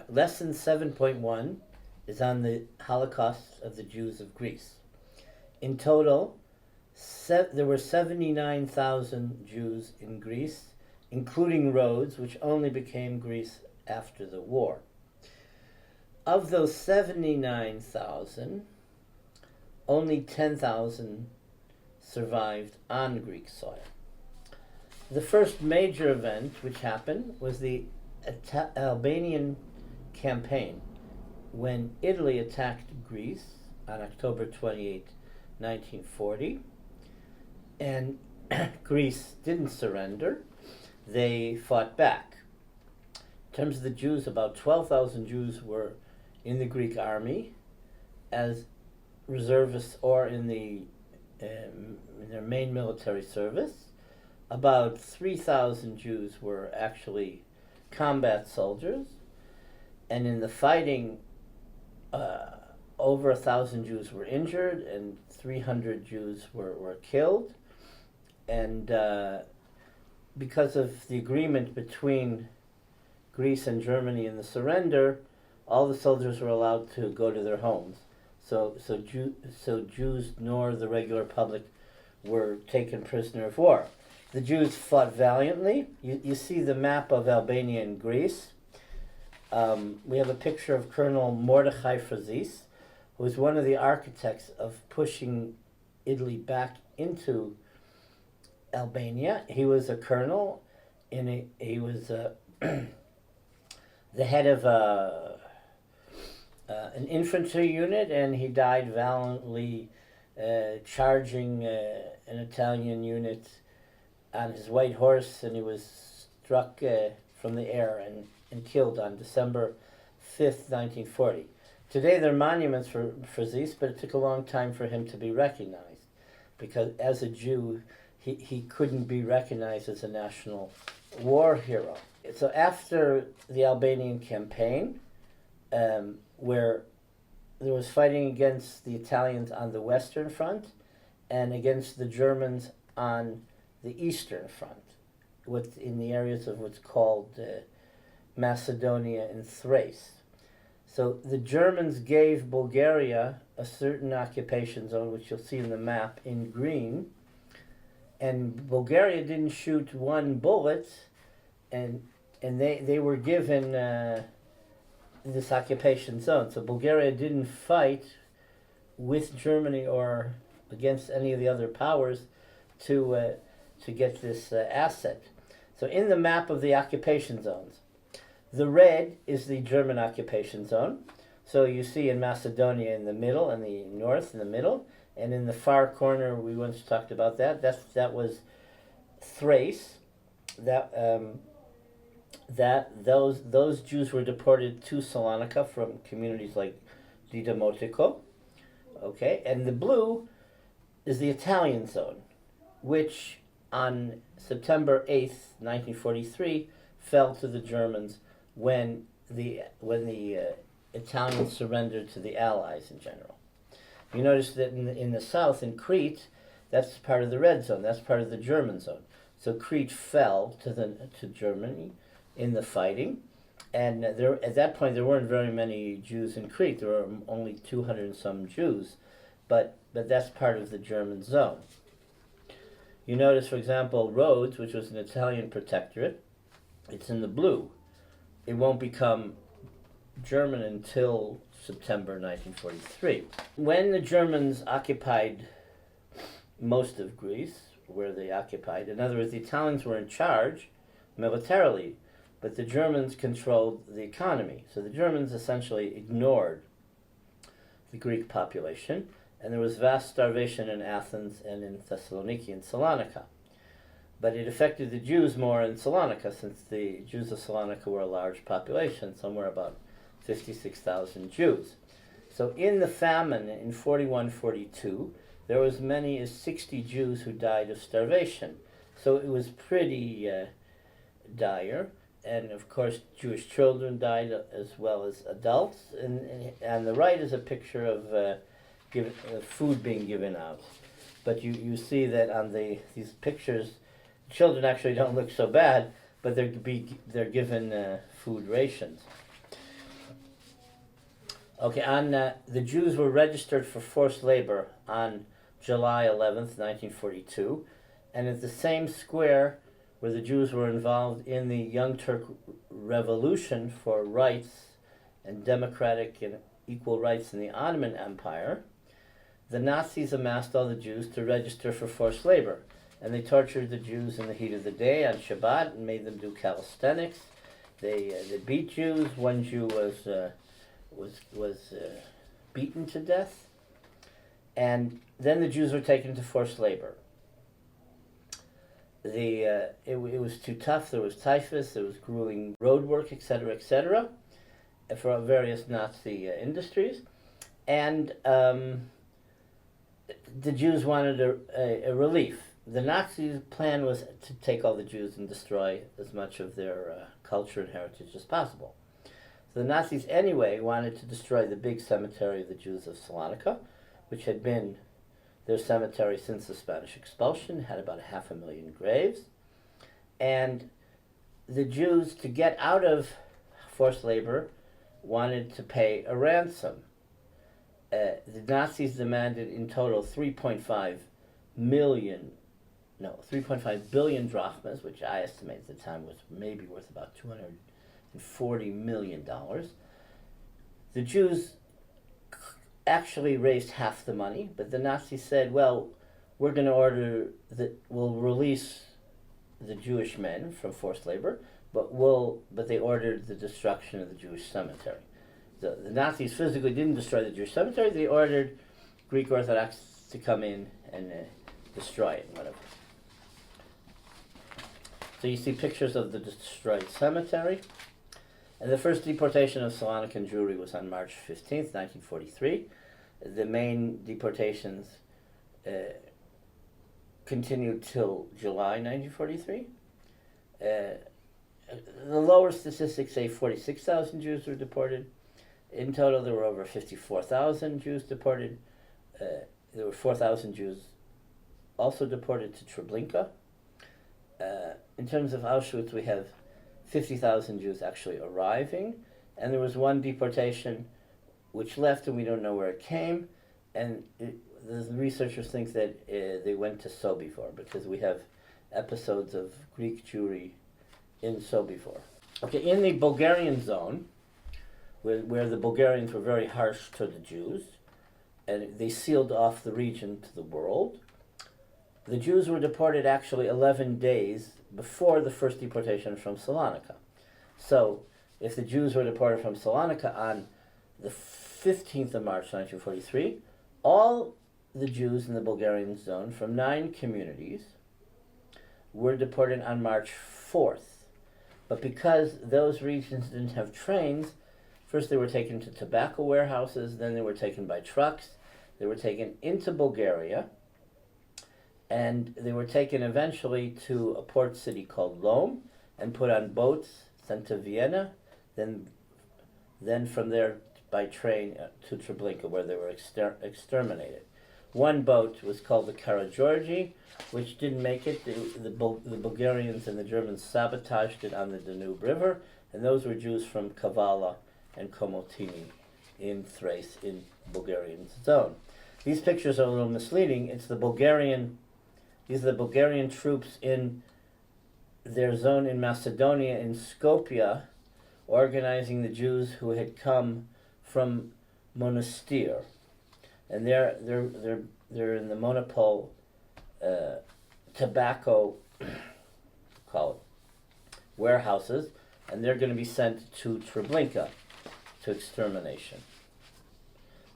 Lesson 7.1 is on the Holocaust of the Jews of Greece. In total, there were 79,000 Jews in Greece, including Rhodes, which only became Greece after the war. Of those 79,000, only 10,000 survived on Greek soil. The first major event which happened was the Albanian Campaign, when Italy attacked Greece on October 28, 1940, and Greece didn't surrender. They fought back. In terms of the Jews, about 12,000 Jews were in the Greek army as reservists or in their main military service. About 3,000 Jews were actually combat soldiers, and in the fighting, over 1,000 Jews were injured and 300 Jews were killed. And because of the agreement between Greece and Germany in the surrender, all the soldiers were allowed to go to their homes. So Jews nor the regular public were taken prisoner of war. The Jews fought valiantly. You see the map of Albania and Greece. We have a picture of Colonel Mordechai Frazis, who was one of the architects of pushing Italy back into Albania. He was a colonel, and he was the head of an infantry unit, and he died valiantly charging an Italian unit on his white horse, and he was struck from the air and killed on December 5th, 1940. Today there are monuments for Frazis, but it took a long time for him to be recognized, because as a Jew, he couldn't be recognized as a national war hero. So after the Albanian Campaign, where there was fighting against the Italians on the Western Front and against the Germans on the Eastern Front, in the areas of what's called Macedonia and Thrace. So the Germans gave Bulgaria a certain occupation zone, which you'll see in the map in green, and Bulgaria didn't shoot one bullet, and they were given this occupation zone. So Bulgaria didn't fight with Germany or against any of the other powers to get this asset. So in the map of the occupation zones, the red is the German occupation zone. So you see in Macedonia in the middle, and the north in the middle, and in the far corner, we once talked about that. That was Thrace. Those Jews were deported to Salonika from communities like Didamotiko. Okay, and the blue is the Italian zone, which on September 8th, 1943, fell to the Germans when the Italians surrendered to the Allies in general. You notice that in the south, in Crete, that's part of the red zone. That's part of the German zone. So Crete fell to Germany in the fighting, and at that point there weren't very many Jews in Crete. There were only 200 and some Jews, but that's part of the German zone. You notice, for example, Rhodes, which was an Italian protectorate, it's in the blue. It won't become German until September 1943. When the Germans occupied most of Greece, where they occupied, in other words, the Italians were in charge militarily, but the Germans controlled the economy. So the Germans essentially ignored the Greek population, and there was vast starvation in Athens and in Thessaloniki and Salonika. But it affected the Jews more in Salonika, since the Jews of Salonika were a large population, somewhere about 56,000 Jews. So in the famine in 41-42, there was as many as 60 Jews who died of starvation. So it was pretty dire. And of course, Jewish children died as well as adults. And on the right is a picture of food being given out. But you see that on these pictures, children actually don't look so bad, but they're given food rations. Okay, the Jews were registered for forced labor on July 11th, 1942, and at the same square where the Jews were involved in the Young Turk Revolution for rights and democratic and equal rights in the Ottoman Empire, the Nazis amassed all the Jews to register for forced labor, and they tortured the Jews in the heat of the day on Shabbat and made them do calisthenics. They beat Jews. One Jew was beaten to death, and then the Jews were taken to forced labor. It was too tough. There was typhus. There was grueling road work, etc., for various Nazi industries, and the Jews wanted a relief. The Nazis' plan was to take all the Jews and destroy as much of their culture and heritage as possible. So the Nazis anyway wanted to destroy the big cemetery of the Jews of Salonika, which had been their cemetery since the Spanish expulsion, had about 500,000 graves. And the Jews, to get out of forced labor, wanted to pay a ransom. The Nazis demanded in total 3.5 billion drachmas, which I estimate at the time was maybe worth about $240 million. The Jews actually raised half the money, but the Nazis said, well, we're going to order that we'll release the Jewish men from forced labor, but they ordered the destruction of the Jewish cemetery. The Nazis physically didn't destroy the Jewish cemetery. They ordered Greek Orthodox to come in and destroy it, whatever. So you see pictures of the destroyed cemetery. And the first deportation of Salonican Jewry was on March 15th, 1943. The main deportations continued till July 1943. The lower statistics say 46,000 Jews were deported. In total, there were over 54,000 Jews deported. There were 4,000 Jews also deported to Treblinka. In terms of Auschwitz, we have 50,000 Jews actually arriving, and there was one deportation which left, and we don't know where it came, and the researchers think that they went to Sobibor, because we have episodes of Greek Jewry in Sobibor. Okay, in the Bulgarian zone, where the Bulgarians were very harsh to the Jews, and they sealed off the region to the world, the Jews were deported actually 11 days before the first deportation from Salonika. So, if the Jews were deported from Salonika on the 15th of March 1943, all the Jews in the Bulgarian zone from 9 communities were deported on March 4th. But because those regions didn't have trains, first they were taken to tobacco warehouses, then they were taken by trucks, they were taken into Bulgaria, and they were taken eventually to a port city called Lom and put on boats, sent to Vienna, then from there by train to Treblinka, where they were exterminated. One boat was called the Karageorgi, which didn't make it. The Bulgarians and the Germans sabotaged it on the Danube River, and those were Jews from Kavala and Komotini in Thrace, in Bulgarian zone. These pictures are a little misleading. These are the Bulgarian troops in their zone in Macedonia, in Skopje, organizing the Jews who had come from Monastir. And they're in the monopole tobacco warehouses, and they're going to be sent to Treblinka to extermination.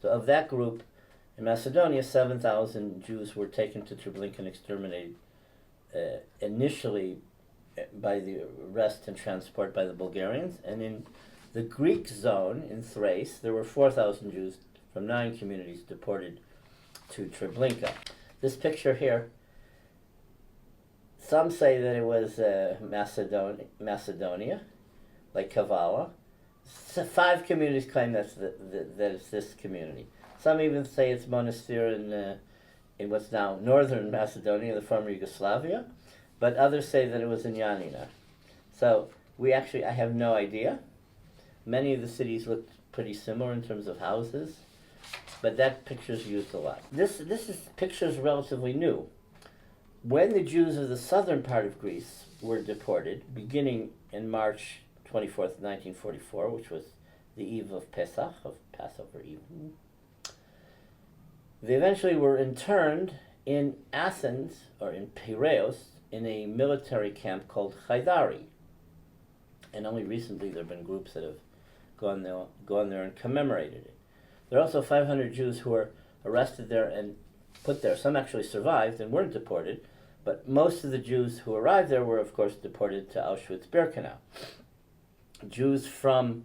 So of that group, in Macedonia, 7,000 Jews were taken to Treblinka and exterminated initially by the arrest and transport by the Bulgarians. And in the Greek zone in Thrace, there were 4,000 Jews from 9 communities deported to Treblinka. This picture here, some say that it was Macedonia, like Kavala. 5 communities claim that it's this community. Some even say it's Monastir in what's now northern Macedonia, the former Yugoslavia, but others say that it was in Yanina. So I have no idea. Many of the cities looked pretty similar in terms of houses, but that picture's used a lot. This picture is relatively new. When the Jews of the southern part of Greece were deported, beginning in March 24th, 1944, which was the eve of Pesach, of Passover Eve, they eventually were interned in Athens, or in Piraeus, in a military camp called Haidari. And only recently there have been groups that have gone there and commemorated it. There are also 500 Jews who were arrested there and put there. Some actually survived and weren't deported, but most of the Jews who arrived there were, of course, deported to Auschwitz-Birkenau. Jews from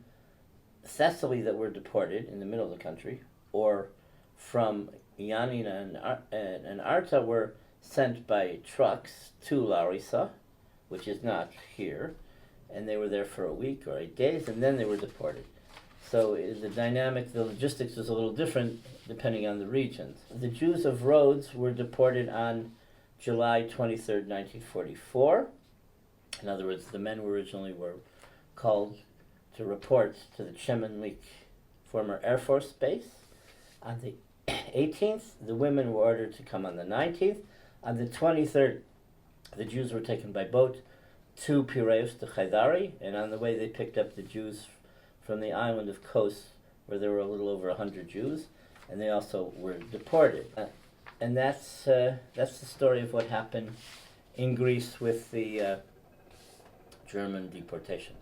Thessaly that were deported in the middle of the country, or from Ioannina and Arta, were sent by trucks to Larissa, which is not here, and they were there for a week or 8 days, and then they were deported. So the logistics was a little different depending on the regions. The Jews of Rhodes were deported on July 23rd, 1944. In other words, the men originally were called to report to the Chemenlik former Air Force Base. On the 18th, the women were ordered to come on the 19th. On the 23rd, the Jews were taken by boat to Piraeus, to Haidari, and on the way they picked up the Jews from the island of Kos, where there were a little over 100 Jews, and they also were deported. And that's the story of what happened in Greece with the German deportations.